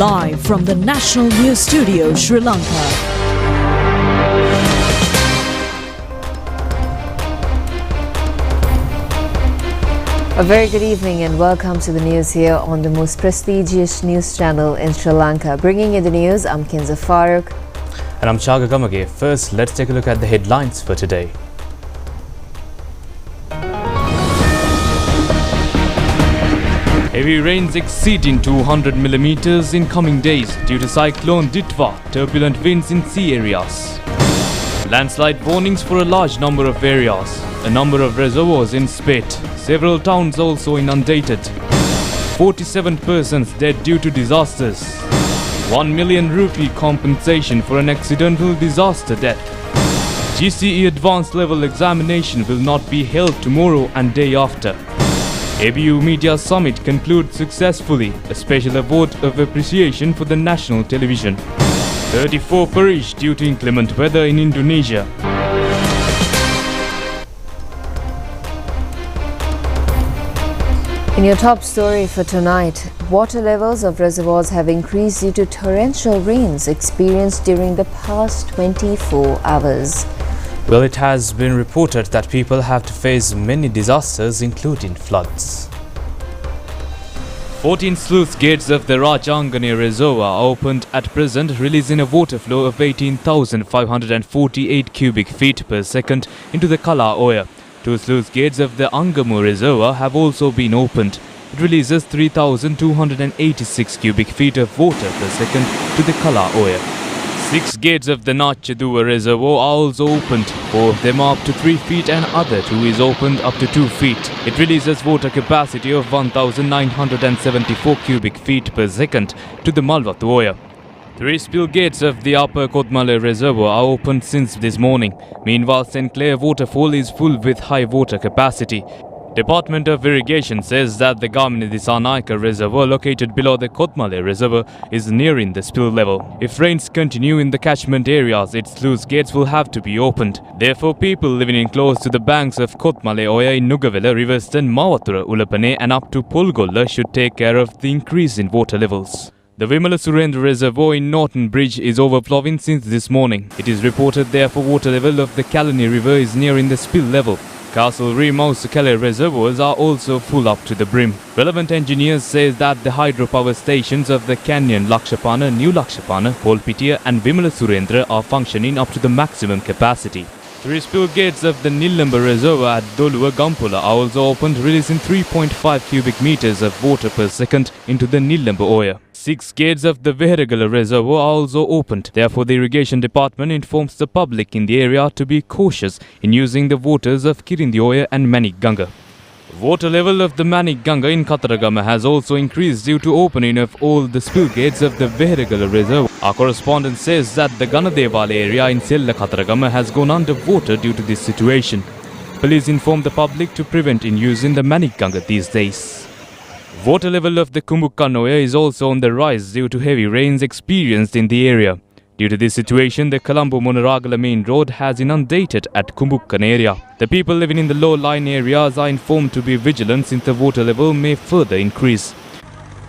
live from the National News Studio, Sri Lanka. A very good evening and welcome to the news here on the most prestigious news channel in Sri Lanka. Bringing you the news, I'm Kinza Farooq. And I'm Chaga Gamage. First, let's take a look at the headlines for today. Heavy rains exceeding 200 millimeters in coming days due to cyclone Ditwa, turbulent winds in sea areas. Landslide warnings for a large number of areas. A number of reservoirs in spate. Several towns also inundated. 47 persons dead due to disasters. 1 million rupee compensation for an accidental disaster death. GCE advanced level examination will not be held tomorrow and day after. ABU Media Summit concludes successfully. A special award of appreciation for the national television. 34 perished due to inclement weather in Indonesia. In your top story for tonight, water levels of reservoirs have increased due to torrential rains experienced during the past 24 hours. Well, it has been reported that people have to face many disasters, including floods. 14 sluice gates of the Rajangani Reservoir are opened at present, releasing a water flow of 18,548 cubic feet per second into the Kala Oya. 2 sluice gates of the Angamu Reservoir have also been opened. It releases 3,286 cubic feet of water per second to the Kala Oya. 6 gates of the Nachaduwa Reservoir are also opened. 4 of them are up to 3 feet and other 2 is opened up to 2 feet. It releases water capacity of 1,974 cubic feet per second to the Malwatu Oya. 3 spill gates of the Upper Kodmale Reservoir are opened since this morning. Meanwhile, St. Clair waterfall is full with high water capacity. Department of Irrigation says that the Gamini Disanaika Reservoir located below the Kodmale Reservoir is nearing the spill level. If rains continue in the catchment areas, its sluice gates will have to be opened. Therefore, people living in close to the banks of Kodmale Oya in Nugavela, Riverston, Mawatura, Ulapane and up to Polgolla should take care of the increase in water levels. The Vimala Surendra Reservoir in Norton Bridge is overflowing since this morning. It is reported therefore water level of the Kalani River is nearing the spill level. Castle Remouse reservoirs are also full up to the brim. Relevant engineers say that the hydropower stations of the Canyon Lakshapana, New Lakshapana, Polpitia and Vimala Surendra are functioning up to the maximum capacity. 3 spill gates of the Nilamba Reservoir at Dolua Gampula are also opened, releasing 3.5 cubic meters of water per second into the Nilamba Oya. 6 gates of the Veheragala Reservoir are also opened. Therefore, the Irrigation Department informs the public in the area to be cautious in using the waters of Kirindi Oya and Manik Ganga. Water level of the Manik Ganga in Kataragama has also increased due to opening of all the spill gates of the Veheragala Reservoir. Our correspondent says that the Ganadevale area in Sella Kataragama has gone under water due to this situation. Police inform the public to prevent in using the Manik Ganga these days. Water level of the Kumbukanoya is also on the rise due to heavy rains experienced in the area. Due to this situation, the Colombo-Monaragala main road has inundated at Kumbukkan area. The people living in the low-lying areas are informed to be vigilant since the water level may further increase.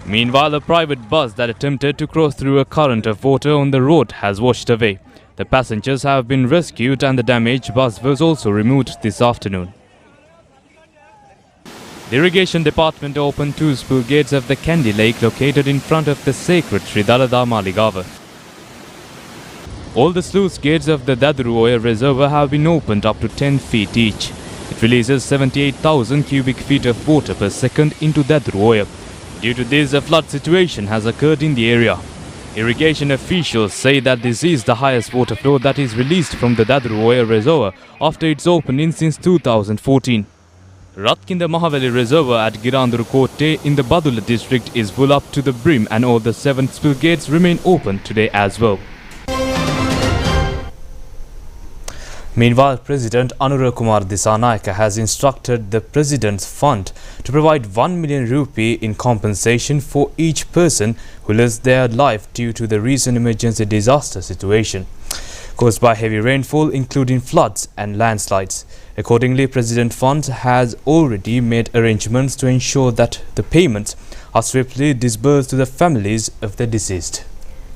Meanwhile, a private bus that attempted to cross through a current of water on the road has washed away. The passengers have been rescued and the damaged bus was also removed this afternoon. The Irrigation Department opened 2 spill gates of the Kandy Lake located in front of the sacred Sri Dalada Maligava. All the sluice gates of the Dadru Oya Reservoir have been opened up to 10 feet each. It releases 78,000 cubic feet of water per second into Dadru Oya. Due to this, a flood situation has occurred in the area. Irrigation officials say that this is the highest water flow that is released from the Dadru Oya Reservoir after its opening since 2014. Ratkinda Mahaveli Reservoir at Giranduru Kotte in the Badula district is full up to the brim and all the 7 spill gates remain open today as well. Meanwhile, President Anura Kumar Disanaika has instructed the President's Fund to provide 1 million rupee in compensation for each person who lost their life due to the recent emergency disaster situation. caused by heavy rainfall, including floods and landslides. Accordingly, President Fund has already made arrangements to ensure that the payments are swiftly disbursed to the families of the deceased.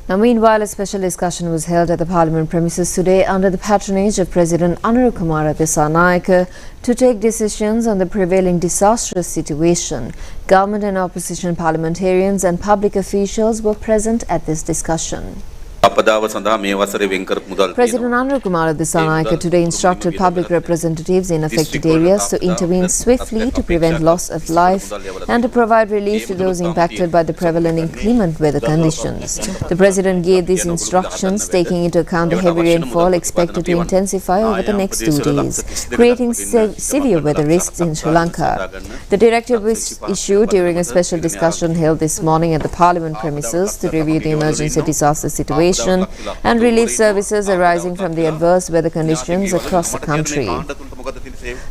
Now, meanwhile, a special discussion was held at the Parliament premises today under the patronage of President Kumara Dissanayake to take decisions on the prevailing disastrous situation. Government and opposition parliamentarians and public officials were present at this discussion. President Kumara Dissanayake today instructed public representatives in affected areas to intervene swiftly to prevent loss of life and to provide relief to those impacted by the prevalent inclement weather conditions. The President gave these instructions taking into account the heavy rainfall expected to intensify over the next 2 days, creating severe weather risks in Sri Lanka. The directive was issued during a special discussion held this morning at the Parliament premises to review the emergency disaster situation and relief services arising from the adverse weather conditions across the country.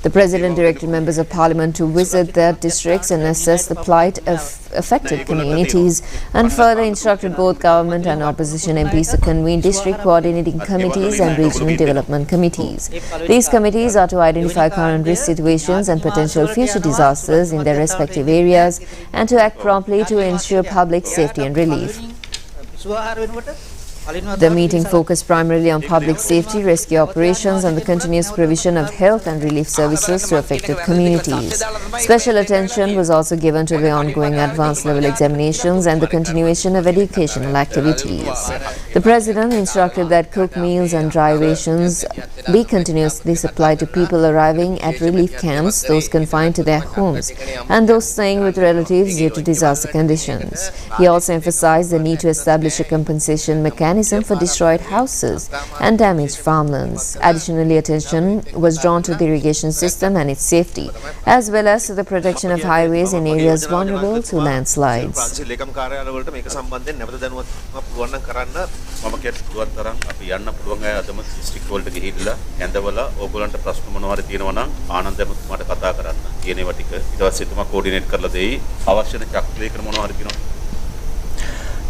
The President directed members of Parliament to visit their districts and assess the plight of affected communities and further instructed both government and opposition MPs to convene district coordinating committees and regional development committees. These committees are to identify current risk situations and potential future disasters in their respective areas and to act promptly to ensure public safety and relief. The meeting focused primarily on public safety, rescue operations and the continuous provision of health and relief services to affected communities. Special attention was also given to the ongoing advanced level examinations and the continuation of educational activities. The President instructed that cooked meals and dry rations be continuously supplied to people arriving at relief camps, those confined to their homes, and those staying with relatives due to disaster conditions. He also emphasized the need to establish a compensation mechanism for destroyed houses and damaged farmlands. Additionally, attention was drawn to the irrigation system and its safety, as well as to the protection of highways in areas vulnerable to landslides.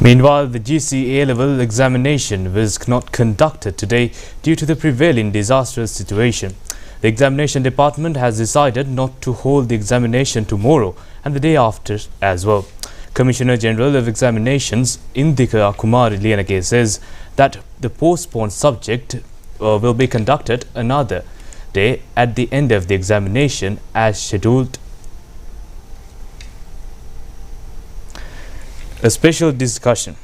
Meanwhile, the GC A-level examination was not conducted today due to the prevailing disastrous situation. The examination department has decided not to hold the examination tomorrow and the day after as well. Commissioner General of Examinations Indika Kumari Liyanage says that the postponed subject will be conducted another day at the end of the examination as scheduled. A special discussion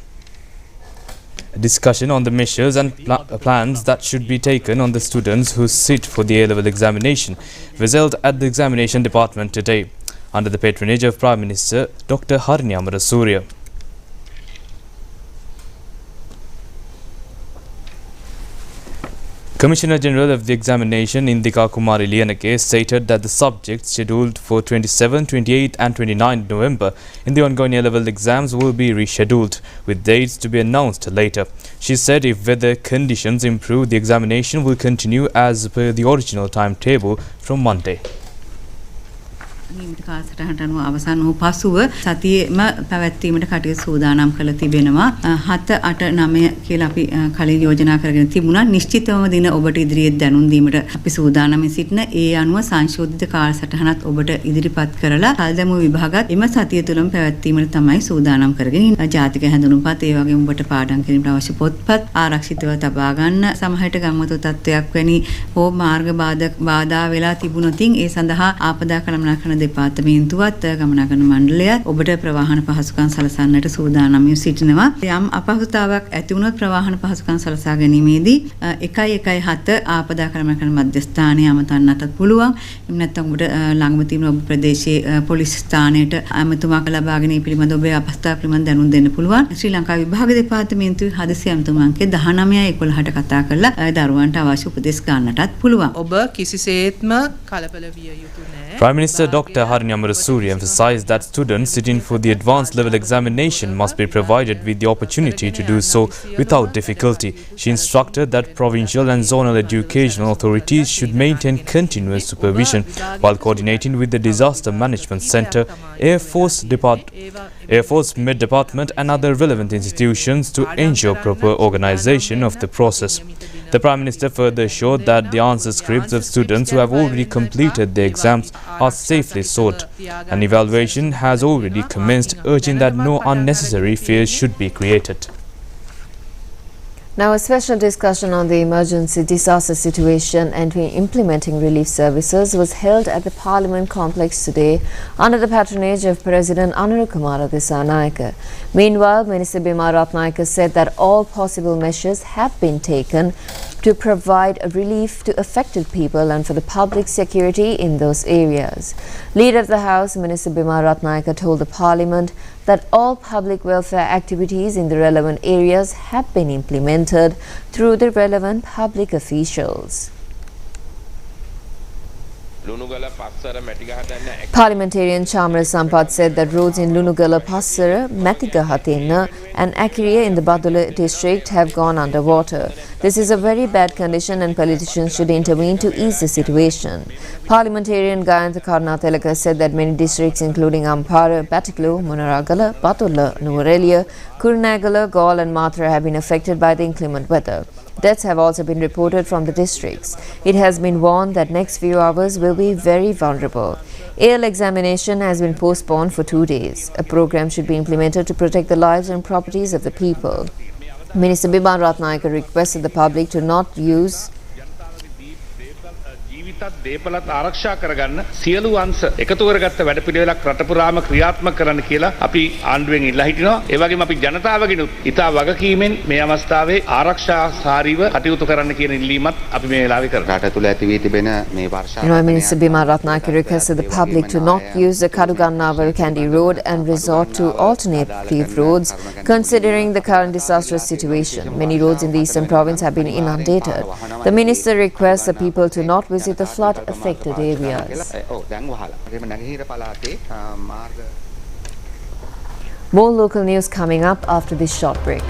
on the measures and plans that should be taken on the students who sit for the A-level examination was held at the examination department today under the patronage of Prime Minister Dr. Harini Amarasuriya. Commissioner General of the Examination Indika Kumari Liyanage stated that the subjects scheduled for 27, 28 and 29 November in the ongoing A-level exams will be rescheduled, with dates to be announced later. She said if weather conditions improve, the examination will continue as per the original timetable from Monday. නියමිත කාලසටහනට අනුව අවසන් වූ පසුව සතියේම පැවැත්වීමට කටයුතු සූදානම් කළ තිබෙනවා 7 8 9 කියලා අපි කලින් යෝජනා කරගෙන තිබුණා නිශ්චිතවම දින ඔබට ඉදිරියට දැනුම් දීමට අපි සූදානම්ව සිටින ඒ අනුව සංශෝධිත කාලසටහනත් ඔබට ඉදිරිපත් කරලා කල්දමු විභාගات එම සතිය තුළම පැවැත්වීමට තමයි සූදානම් කරගෙන ජාතික හැඳුනුම්පත් ඒ වගේම ඔබට පාඩම් කිරීමට අවශ්‍ය පොත්පත් ආරක්ෂිතව තබා ගන්න සමහරට ගම්මතු තත්ත්වයක් වැනි හෝ මාර්ග බාධා වෙලා තිබුණොතින් ඒ සඳහා ආපදා කළමනාකරන දෙපාර්තමේන්තුවත් ගමනාගමන මණ්ඩලයත් ඔබට ප්‍රවාහන පහසුකම් සලසන්නට සූදානම් සිටිනවා. යම් අපහසුතාවක් ඇති වුණොත් ප්‍රවාහන පහසුකම් සලසා ගැනීමේදී 117 ආපදා කළමනාකරන මධ්‍යස්ථානයේ අමතන්නටත් පුළුවන්. එහෙම නැත්නම් ඔබට ළඟම තියෙන ඔබ ප්‍රදේශයේ පොලිස් ස්ථානයට අමතුමක් ලබා ගැනීම පිළිබඳ ඔබේ අපහසුතාව පිළිබඳ දැනුම් දෙන්න පුළුවන්. ශ්‍රී ලංකා විභාග දෙපාර්තමේන්තුවේ හදිසි අමතුම අංකය 1911ට කතා කරලා දරුවන්ට අවශ්‍ය උපදෙස් ගන්නටත් පුළුවන්. ඔබ කිසිසේත්ම කලබල විය යුතු නැහැ. Prime Minister Dr. Harini Amarasuriya emphasized that students sitting for the advanced level examination must be provided with the opportunity to do so without difficulty. She instructed that provincial and zonal educational authorities should maintain continuous supervision while coordinating with the Disaster Management Centre, Air Force Med Department and other relevant institutions to ensure proper organisation of the process. The Prime Minister further assured that the answer scripts of students who have already completed their exams are safely sought. An evaluation has already commenced, urging that no unnecessary fears should be created. Now, a special discussion on the emergency disaster situation and implementing relief services was held at the Parliament complex today under the patronage of President Anurukumara Dissanayake. Meanwhile, Minister Bima Ratnayake said that all possible measures have been taken to provide relief to affected people and for the public security in those areas. Leader of the House, Minister Bima Ratnayake, told the Parliament that all public welfare activities in the relevant areas have been implemented through the relevant public officials. Parliamentarian Chamara Sampath said that roads in Lunugala, Passara, Matigahathena and Akiriya in the Badula district have gone underwater. This is a very bad condition and politicians should intervene to ease the situation. Parliamentarian Gayantha Karnatilaka said that many districts including Ampara, Batiklu, Munaragala, Batulla, Nuvarelia, Kurunagala, Gaul and Matra have been affected by the inclement weather. Deaths have also been reported from the districts. It has been warned that next few hours will be very vulnerable. AL examination has been postponed for 2 days. A program should be implemented to protect the lives and properties of the people. Minister Bima Ratnayake requested the public to not use දේපලත් ආරක්ෂා කරගන්න සියලු අංශ එකතු කරගත්ත වැඩපිළිවෙලක් රට පුරාම ක්‍රියාත්මක කරන්න කියලා අපි ආණ්ඩුවෙන් ඉල්ලා හිටිනවා. ඒ වගේම අපි ජනතාවගෙනුත් ඉතා වගකීමෙන් මේ අවස්ථාවේ ආරක්ෂාකාරීව කටයුතු කරන්න කියන ඉල්ලීමත් අපි මේ වෙලාවේ කරනවා. රට තුල ඇති වී තිබෙන මේ වර්ෂා Minister Bima Ratnayake requested the public to not use the Kadugannavar Kandy road and resort to alternative roads considering the current disastrous situation. Many roads in the eastern province have been inundated. The minister requests the people to not visit the flood affected areas. More local news coming up after this short break.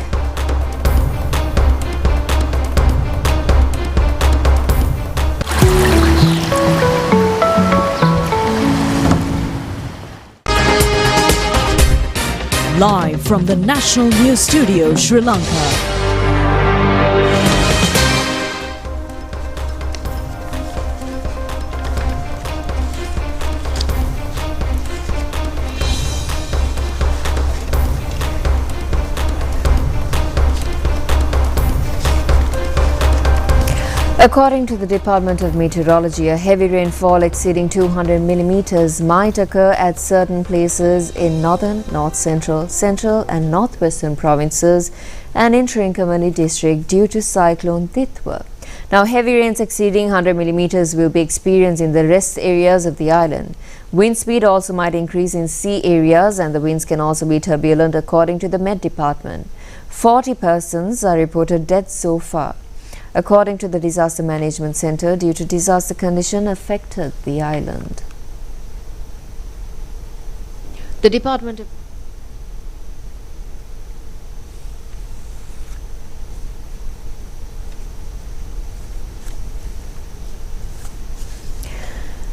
Live from the National News Studio, Sri Lanka. According to the Department of Meteorology, a heavy rainfall exceeding 200 millimeters might occur at certain places in northern, north central, central and northwestern provinces and in Trincomalee district due to cyclone Titwa. Now, heavy rains exceeding 100 millimeters will be experienced in the rest areas of the island. Wind speed also might increase in sea areas and the winds can also be turbulent according to the Met Department. 40 persons are reported dead so far. According to the Disaster Management Center, due to disaster condition affected the island. The Department of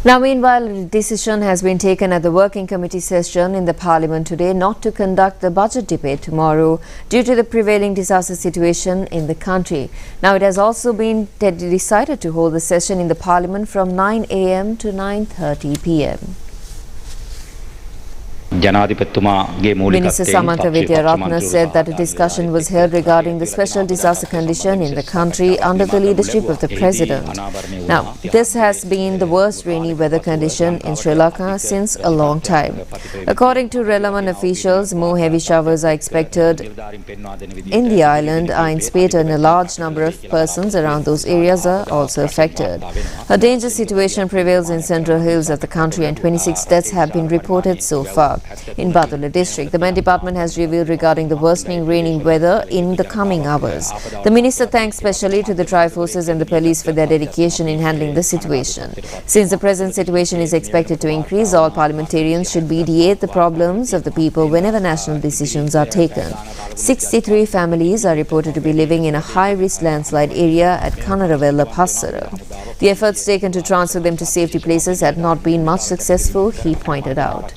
Now, meanwhile, a decision has been taken at the working committee session in the Parliament today not to conduct the budget debate tomorrow due to the prevailing disaster situation in the country. Now, it has also been decided to hold the session in the Parliament from 9 a.m. to 9:30 p.m. Minister Samantha Vidyarathna said that a discussion was held regarding the special disaster condition in the country under the leadership of the President. Now, this has been the worst rainy weather condition in Sri Lanka since a long time. According to relevant officials, more heavy showers are expected in the island. In Spate and a large number of persons around those areas are also affected. A dangerous situation prevails in central hills of the country and 26 deaths have been reported so far. In Badula district, the Met Department has revealed regarding the worsening raining weather in the coming hours. The minister thanks specially to the Tri-Forces and the police for their dedication in handling the situation. Since the present situation is expected to increase, all parliamentarians should mediate the problems of the people whenever national decisions are taken. 63 families are reported to be living in a high-risk landslide area at Kanaravella, Passara. The efforts taken to transfer them to safety places had not been much successful, he pointed out.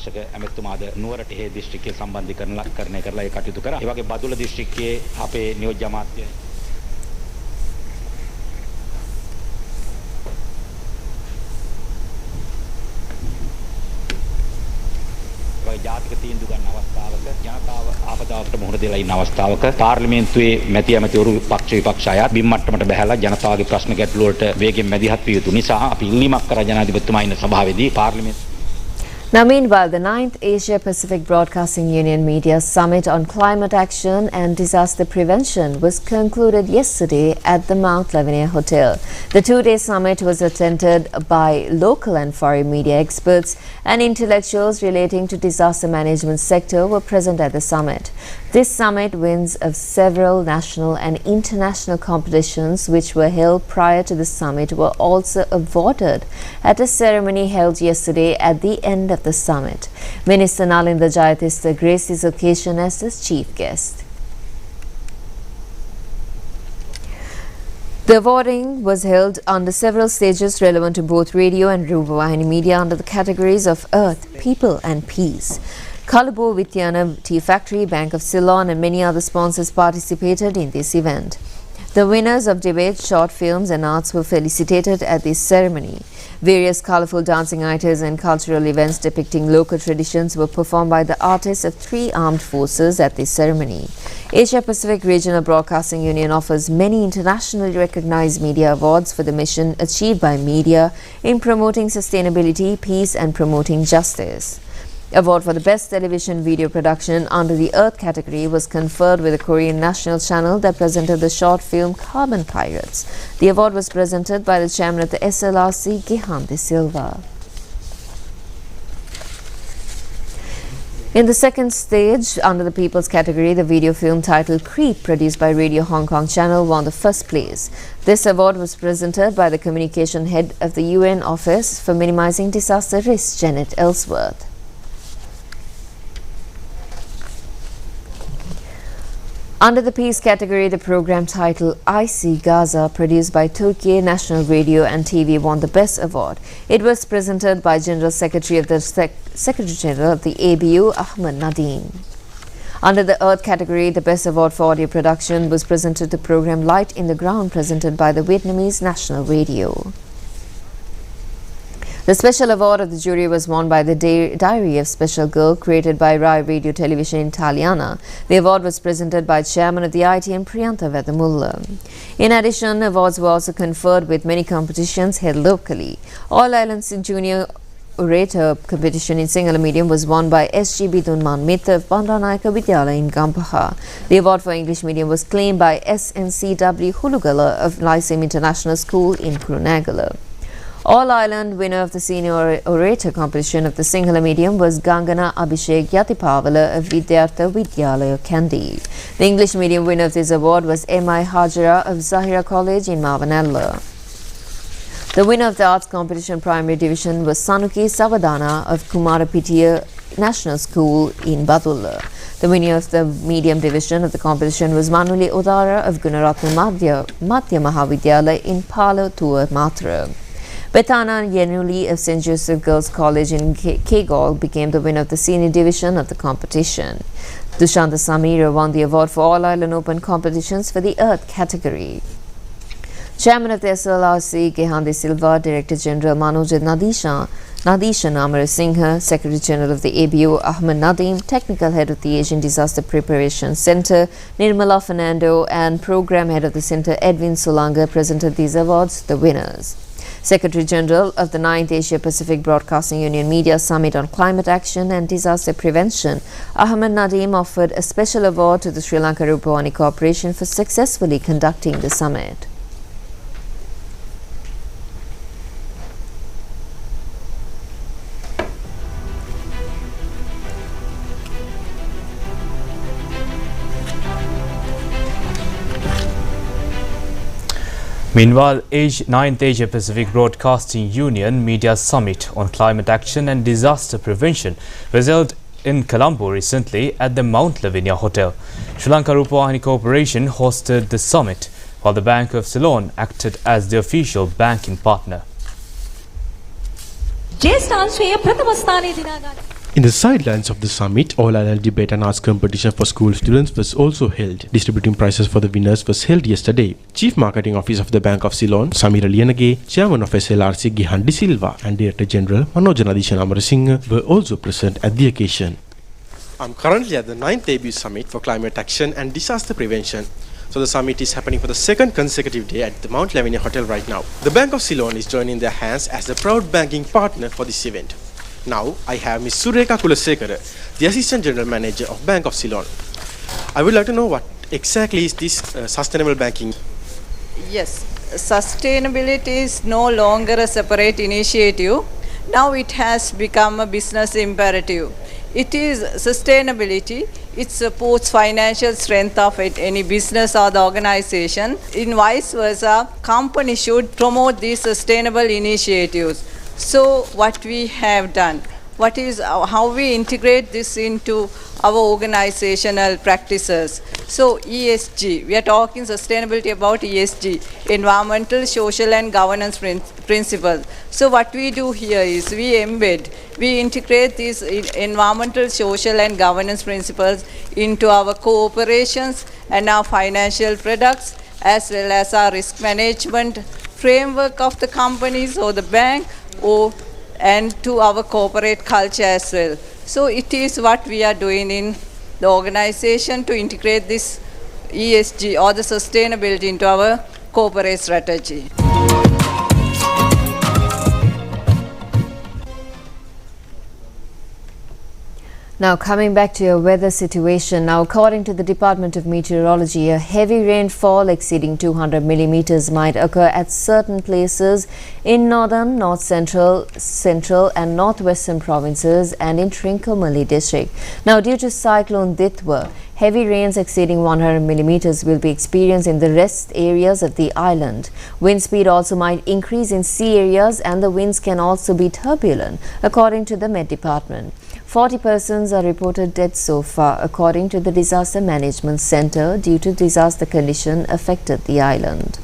අපදාකට මුහුණ දෙලා ඉන්න අවස්ථාවක පාර්ලිමේන්තුවේ මැති ඇමතිවරු පක්ෂ විපක්ෂ අයත් බිම් මට්ටමට බැහැලා ජනතාවගේ ප්‍රශ්න ගැටළු වලට වේගෙන් මැදිහත් විය යුතු නිසා අපි ඉල්ලීමක් කරා ජනාධිපතිතුමා ඉන්න සභාවේදී පාර්ලිමේන්තුව. Now, meanwhile, the 9th Asia-Pacific Broadcasting Union Media Summit on Climate Action and Disaster Prevention was concluded yesterday at the Mount Lavinia Hotel. The two-day summit was attended by local and foreign media experts, and intellectuals relating to disaster management sector were present at the summit. This summit wins of several national and international competitions which were held prior to the summit were also awarded at a ceremony held yesterday at the end of the summit. Minister Nalindra Jayatista graced this occasion as the chief guest. The awarding was held under several stages relevant to both radio and Rupavahini media under the categories of Earth, People and Peace. Kalabo Vityana Tea Factory, Bank of Ceylon and many other sponsors participated in this event. The winners of debate, short films and arts were felicitated at this ceremony. Various colourful dancing items and cultural events depicting local traditions were performed by the artists of 3 armed forces at this ceremony. Asia Pacific Regional Broadcasting Union offers many internationally recognized media awards for the mission achieved by media in promoting sustainability, peace and promoting justice. Award for the Best Television Video Production under the Earth category was conferred with the Korean national channel that presented the short film Carbon Pirates. The award was presented by the chairman of the SLRC, Gihan De Silva. In the second stage, under the People's category, the video film titled Creep, produced by Radio Hong Kong channel, won the first place. This award was presented by the communication head of the UN Office for Minimizing Disaster Risk, Janet Ellsworth. Under the Peace category, the program titled I See Gaza, produced by Turkey National Radio and TV, won the Best Award. It was presented by General Secretary of the Secretary General of the ABU, Ahmed Nadeem. Under the Earth category, the Best Award for Audio Production was presented to program Light in the Ground, presented by the Vietnamese National Radio. The special award of the jury was won by the Diary of Special Girl, created by Rai Radio Television Italiana. The award was presented by Chairman of the ITM, Priyantha Vedamulla. In addition, awards were also conferred with many competitions held locally. All Islands Junior Orator competition in Sinhala medium was won by SGB Dunman Mitra of Bandanayaka Vidyalaya in Gampaha. The award for English medium was claimed by SNCW Hulugala of Lyceum International School in Kurunagala. All Island winner of the Senior Orator competition of the Sinhala medium was Gangana Abhishek Yatipavala of Vidyartha Vidyalaya Kandy. The English medium winner of this award was M.I. Hajara of Zahira College in Mavanella. The winner of the Arts competition primary division was Sanuki Savadana of Kumarapitiya National School in Badulla. The winner of the medium division of the competition was Manuli Odara of Gunaratna Madhya Mahavidyalaya in Palo Tua Matra. Betana Yenuli of St. Joseph Girls College in Kegol became the winner of the senior division of the competition. Dushanta Samira won the award for All Island Open competitions for the Earth category. Chairman of the SLRC, Gihan De Silva, Director General Manoj Nadisha Amarasinghe, Secretary General of the ABU, Ahmed Nadeem, Technical Head of the Asian Disaster Preparation Center, Nirmala Fernando, and Program Head of the Center, Edwin Solanga, presented these awards to the winners. Secretary General of the 9th Asia Pacific Broadcasting Union Media Summit on Climate Action and Disaster Prevention, Ahmed Nadeem, offered a special award to the Sri Lanka Rupavahini Corporation for successfully conducting the summit. Meanwhile, 9th Asia Pacific Broadcasting Union Media Summit on Climate Action and Disaster Prevention was held in Colombo recently at the Mount Lavinia Hotel. Sri Lanka Rupavahini Corporation hosted the summit, while the Bank of Ceylon acted as the official banking partner. In the sidelines of the summit, All Island Debate and Arts competition for school students was also held. Distributing prizes for the winners was held yesterday. Chief Marketing Officer of the Bank of Ceylon, Samira Lianage, Chairman of SLRC, Gihan De Silva, and Director General Manoj Nadisha Amarasinghe were also present at the occasion. I'm currently at the 9th ABU Summit for Climate Action and Disaster Prevention. So the summit is happening for the second consecutive day at the Mount Lavinia Hotel right now. The Bank of Ceylon is joining their hands as the proud banking partner for this event. Now I have Ms. Sureka Kulasekara, the Assistant General Manager of Bank of Ceylon. I would like to know what exactly is this sustainable banking? Yes, sustainability is no longer a separate initiative. Now it has become a business imperative. It is sustainability. It supports financial strength of any business or the organization. In vice versa, companies should promote these sustainable initiatives. So what we have done, how we integrate this into our organizational practices. So ESG, we are talking sustainability about ESG, environmental, social and governance principles. So what we do here is we integrate these environmental, social and governance principles into our cooperations and our financial products, as well as our risk management framework of the companies or the bank, and to our corporate culture as well. So it is what we are doing in the organization to integrate this ESG or the sustainability into our corporate strategy. Now coming back to your weather situation. Now according to the Department of Meteorology, a heavy rainfall exceeding 200 millimeters might occur at certain places in northern, north central and northwestern provinces and in Trincomalee district. Now due to cyclone Ditwa, heavy rains exceeding 100 millimeters will be experienced in the rest areas of the island. Wind speed also might increase in sea areas and the winds can also be turbulent, according to the Met Department. 40 persons are reported dead so far, according to the Disaster Management Center, due to disaster condition affected the island.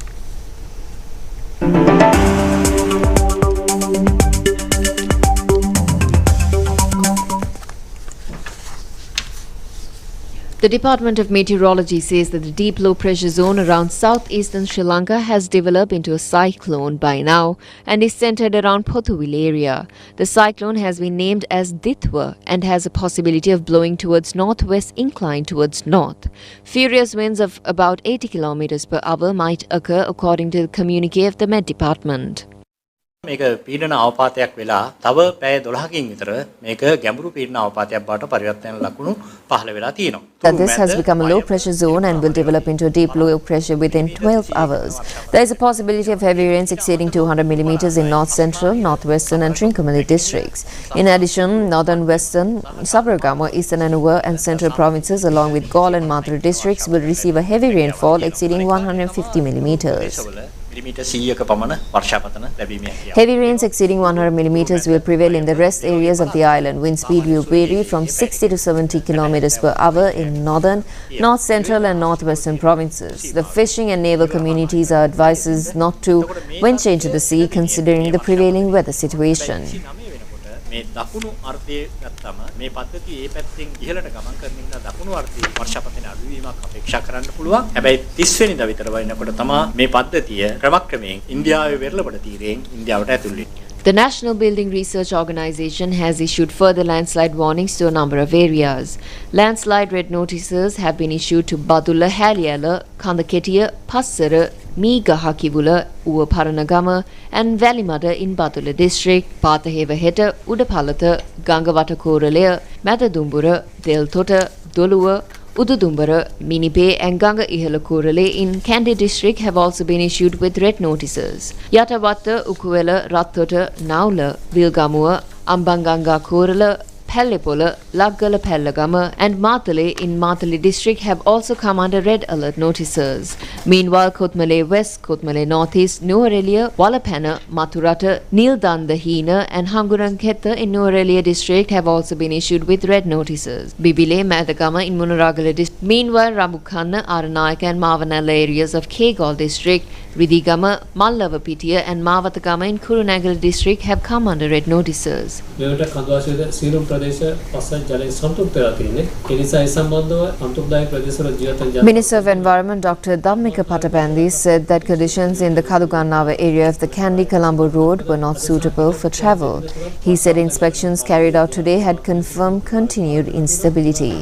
The Department of Meteorology says that the deep low pressure zone around southeastern Sri Lanka has developed into a cyclone by now and is centered around Pothuwil area. The cyclone has been named as Ditwa and has a possibility of blowing towards northwest inclined towards north. Furious winds of about 80 km per hour might occur, according to the communique of the Met Department. මේක පීඩන අවපාතයක් වෙලා තව පැය 12කින් විතර මේක ගැඹුරු පීඩන අවපාතයක් බවට පරිවර්තන වෙන ලකුණු පහළ වෙලා තියෙනවා. That this has become a low pressure zone and will develop into a deep low pressure within 12 hours. There is a possibility of heavy rains exceeding 200 millimeters in north central, northwestern and Trincomalee districts. In addition, northern western, Sabaragamuwa, eastern Anuwa and central provinces along with Galle and Matara districts will receive a heavy rainfall exceeding 150 millimeters. Heavy rains exceeding 100 millimeters will prevail in the rest areas of the island. Wind speed will vary from 60 to 70 kilometers per hour in northern, north central and northwestern provinces. The fishing and naval communities are advised not to venture into the sea, considering the prevailing weather situation. මේ දකුණු අර්ධයේ ගත්තම මේ පද්ධතිය ඒ පැත්තෙන් ඉහළට ගමන් කරන නිසා දකුණු අර්ධයේ වර්ෂාපතන අඩුවීමක් අපේක්ෂා කරන්න පුළුවන්. හැබැයි 30 වෙනිදා විතර වයින්කොට තමයි මේ පද්ධතිය ක්‍රමක්‍රමයෙන් ඉන්දියාවේ වෙරළබඩ තීරයෙන් ඉන්දියාවට ඇතුල් වෙන්නේ. The National Building Research Organization has issued further landslide warnings to a number of areas. Landslide red notices have been issued to Badulla, Haliyala, Kandaketiya, Passara, Meegahakivula, Uwaparanagama and Valimada in Badulla district, Pathaheva Heta, Udapalata, Gangawata Koralaya, Madadumbura, Deltota, Doluwa, Ududumbara, Minipe and Ganga Ihala Korale in Kandy district have also been issued with red notices. Yatawata, Ukuwela, Rattota, Naula, Vilgamua, Ambanganga Korala, Pellepola, Laggala Pellagama and Matale in Matale district have also come under red alert notices. Meanwhile, Kotmale West, Kotmale Northeast, Nuwara, Walapana, Maturata, Nildandahina and Hanguranketta in Nuwara district have also been issued with red notices. Bibile, Madagama in Munaragala district. Meanwhile, Ramukhanna, Aranayaka and Mavanala areas of Kegal district, Ridigama, Mallavapitiya and Mavatagama in Kurunagala district have come under red notices. Minister of Environment Dr. Dhammika Pattabandi said that conditions in the Kadugannava area of the Kandy-Colombo road were not suitable for travel. He said inspections carried out today had confirmed continued instability.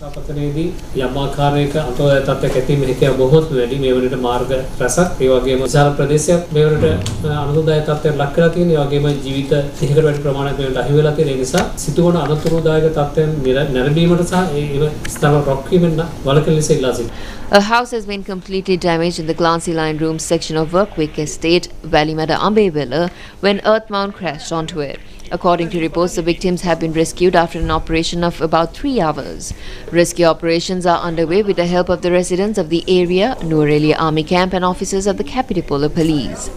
පතනේදී යම් ආකාරයක අතෝය තත්ත්වයක් ඇති මෙහිකිය බොහෝත් වැඩි මේ වලට මාර්ග රසක් ඒ වගේම විශාල ප්‍රදේශයක් මේ වලට අනුදාය තත්ත්වයක් ලක් කරලා තියෙන ඒ වගේම ජීවිත 30කට වැඩි ප්‍රමාණයක් මේ වලට අහු වෙලා තියෙන නිසා සිදුවන අනතුරුදායක තත්ත්වයන් නැරඹීමට සහ ඒ ස්ථල රොක් වීමෙන් වළකින ලෙස ඉල්ලා සිටිනවා. A house has been completely damaged in the Glancy Line Rooms section of Workwick Estate, Valimada Ambevilla, when earth mount crashed onto it. According to reports, the victims have been rescued after an operation of about 3 hours. Rescue operations are underway with the help of the residents of the area, Nuarelia Army Camp and officers of the Capitipola Police.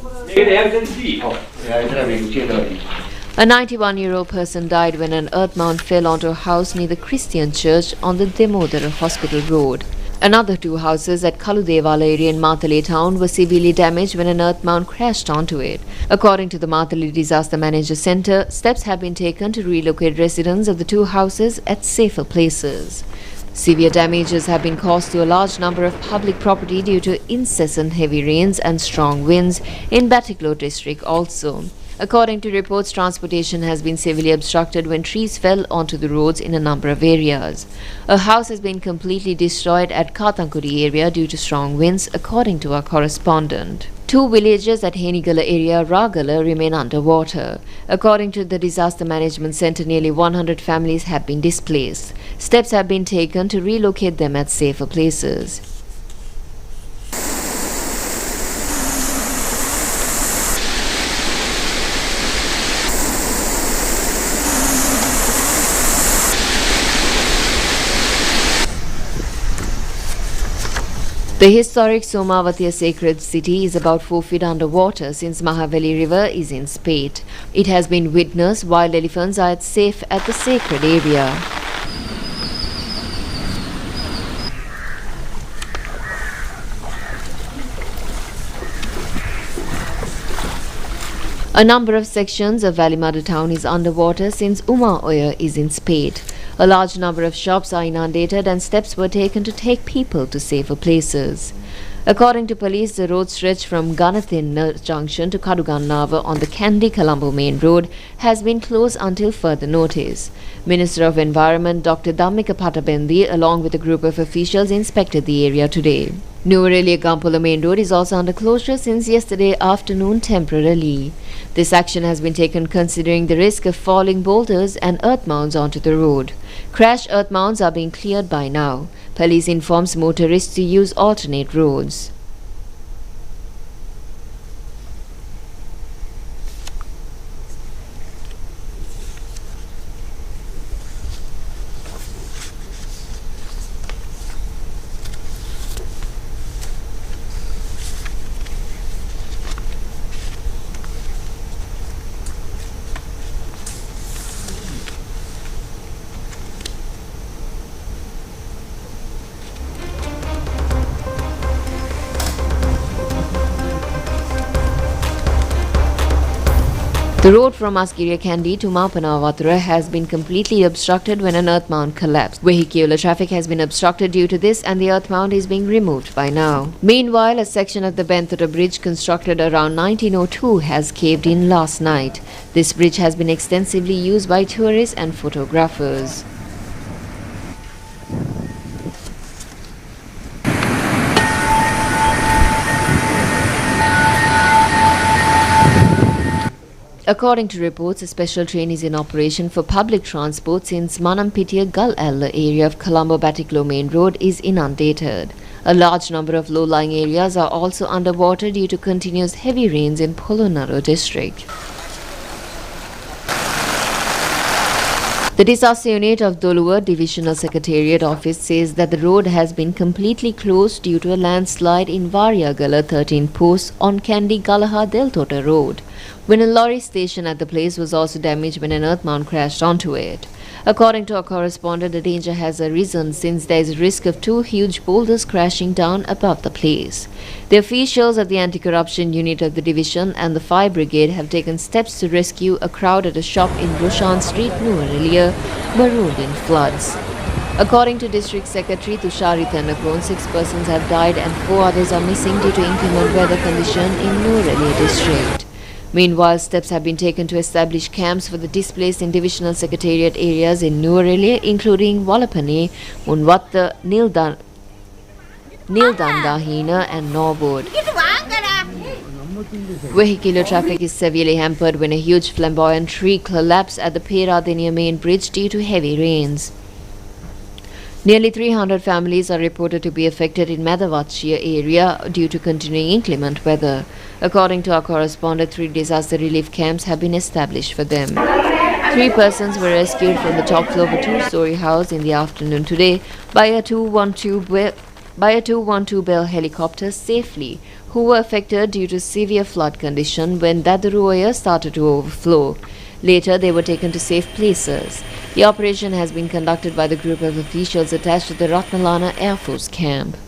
A 91-year-old person died when an earth mount fell onto a house near the Christian church on the Demodara Hospital Road. Another 2 houses at Kaludevala area in Matale town were severely damaged when an earth mount crashed onto it. According to the Matale Disaster Management Centre, steps have been taken to relocate residents of the 2 houses at safer places. Severe damages have been caused to a large number of public property due to incessant heavy rains and strong winds in Batticaloa district also. According to reports, transportation has been severely obstructed when trees fell onto the roads in a number of areas. A house has been completely destroyed at Kathankudi area due to strong winds, according to our correspondent. 2 villages at Henigala area, Ragala, remain underwater. According to the Disaster Management Centre, nearly 100 families have been displaced. Steps have been taken to relocate them at safer places. The historic Somavatiya sacred city is about 4 feet underwater since Mahavali river is in spate. It has been witnessed wild elephants are safe at the sacred area. A number of sections of Valimada town is underwater since Uma Oya is in spate. A large number of shops are inundated and steps were taken to take people to safer places. According to police, the road stretch from Ganathinna junction to Kadugannava on the Kandy-Colombo main road has been closed until further notice. Minister of Environment Dr. Dhammika Pattabandi along with a group of officials inspected the area today. Nuarelia Gampula main road is also under closure since yesterday afternoon temporarily. This action has been taken considering the risk of falling boulders and earth mounds onto the road. Crashed earth mounds are being cleared by now. Police informs motorists to use alternate roads. The road from Askiria Kandy to Mapanavathura has been completely obstructed when an earth mound collapsed. Vehicular traffic has been obstructed due to this and the earth mound is being removed by now. Meanwhile, a section of the Benthura bridge constructed around 1902 has caved in last night. This bridge has been extensively used by tourists and photographers. According to reports, a special train is in operation for public transport since Manampitiya Gul-Ella area of Colombo Batticaloa main road is inundated. A large number of low-lying areas are also underwater due to continuous heavy rains in Polonnaru district. The disaster unit of Doluwa Divisional Secretariat Office says that the road has been completely closed due to a landslide in Variagala 13 posts on Kandy-Galaha Deltota Road, when a lorry station at the place was also damaged when an earth mount crashed onto it. According to our correspondent, the danger has arisen since there is a risk of 2 huge boulders crashing down above the place. The officials of the anti-corruption unit of the division and the fire brigade have taken steps to rescue a crowd at a shop in Roshan Street, Nuwara, marooned in floods. According to District Secretary Tushari Thanakron, 6 persons have died and 4 others are missing due to inclement weather condition in Nuwara district. Meanwhile, steps have been taken to establish camps for the displaced in divisional secretariat areas in Nuwara, including Walapane, Munwatta, Nildandahina and Norwood. Vehicular traffic is severely hampered when a huge flamboyant tree collapsed at the Peradeniya main bridge due to heavy rains. Nearly 300 families are reported to be affected in Madhavachia area due to continuing inclement weather. According to our correspondent, 3 disaster relief camps have been established for them. 3 persons were rescued from the top floor of a 2-story house in the afternoon today by a 212 Bell helicopter safely, who were affected due to severe flood condition when Dadaruoya started to overflow. Later, they were taken to safe places. The operation has been conducted by the group of officials attached to the Ratnalana Air Force camp.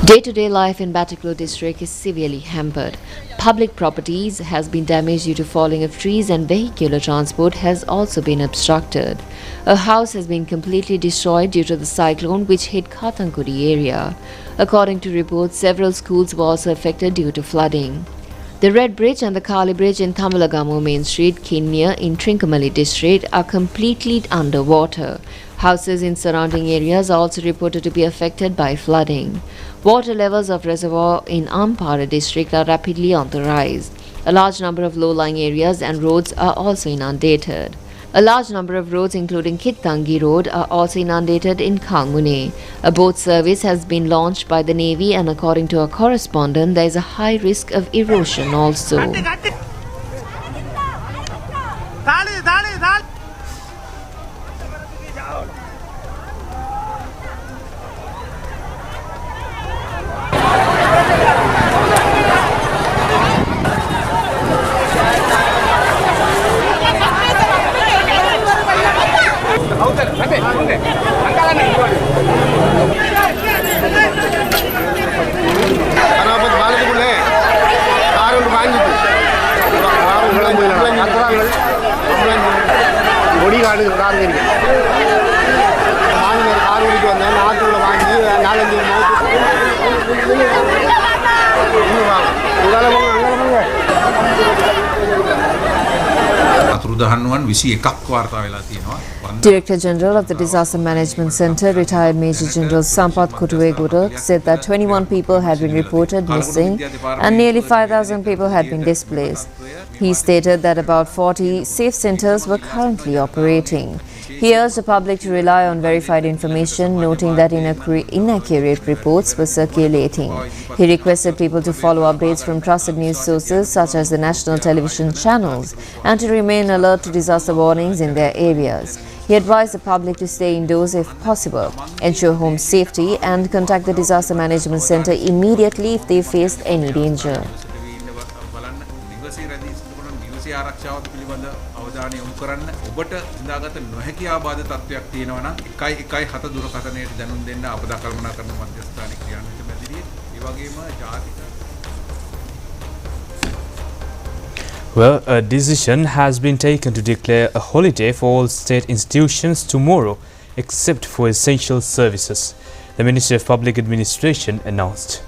Day-to-day life in Batticaloa district is severely hampered. Public properties has been damaged due to falling of trees and vehicular transport has also been obstructed. A house has been completely destroyed due to the cyclone which hit Kathankudi area. According to reports, several schools were also affected due to flooding. The Red Bridge and the Kali Bridge in Thamalagamo Main Street, Kinnia in Trincomalee district are completely underwater. Houses in surrounding areas are also reported to be affected by flooding. Water levels of reservoir in Ampara district are rapidly on the rise. A large number of low-lying areas and roads are also inundated. A large number of roads including Kittangi Road are also inundated in Kangmune. A boat service has been launched by the Navy and according to our correspondent, there is a high risk of erosion also. Director General of the Disaster Management Centre, retired Major General Sampath Kutuweguru, said that 21 people had been reported missing and nearly 5,000 people had been displaced. He stated that about 40 safe centres were currently operating. He urged the public to rely on verified information, noting that inaccurate reports were circulating. He requested people to follow updates from trusted news sources such as the national television channels and to remain alert to disaster warnings in their areas. He advised the public to stay indoors if possible, ensure home safety and contact the Disaster Management Centre immediately if they faced any danger. Well, a decision has been taken to declare a holiday for all state institutions tomorrow, except for essential services, the Ministry of Public Administration announced.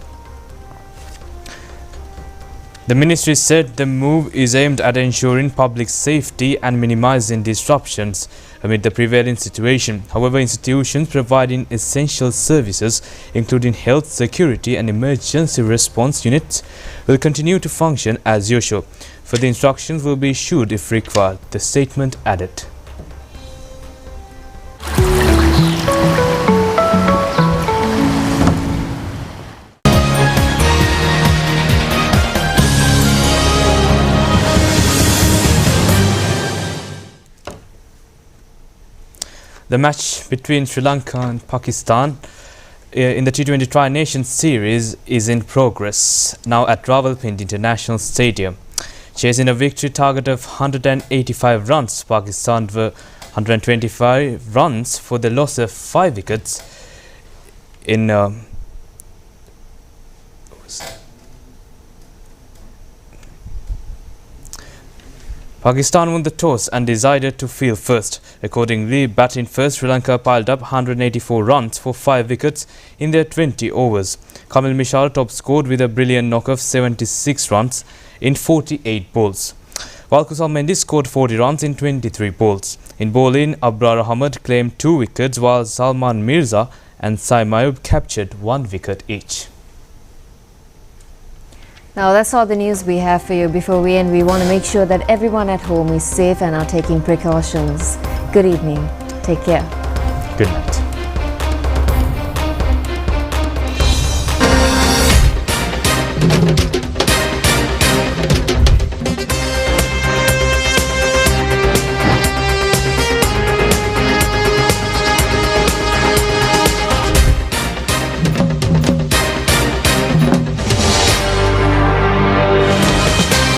The ministry said the move is aimed at ensuring public safety and minimizing disruptions amid the prevailing situation. However, institutions providing essential services, including health, security and emergency response units, will continue to function as usual. Further instructions will be issued if required, the statement added. The match between Sri Lanka and Pakistan in the T20 Tri-Nations Series is in progress now at Rawalpindi International Stadium. Chasing a victory target of 185 runs, Pakistan were 125 runs for the loss of 5 wickets in Pakistan won the toss and decided to field first. Accordingly, batting first, Sri Lanka piled up 184 runs for 5 wickets in their 20 overs. Kamil Mishal top scored with a brilliant knock of 76 runs in 48 balls, while Kusal Mendis scored 40 runs in 23 balls. In bowling, Abrar Ahmed claimed 2 wickets, while Salman Mirza and Saim Ayub captured 1 wicket each. Now that's all the news we have for you. Before we end, we want to make sure that everyone at home is safe and are taking precautions. Good evening. Take care. Good night.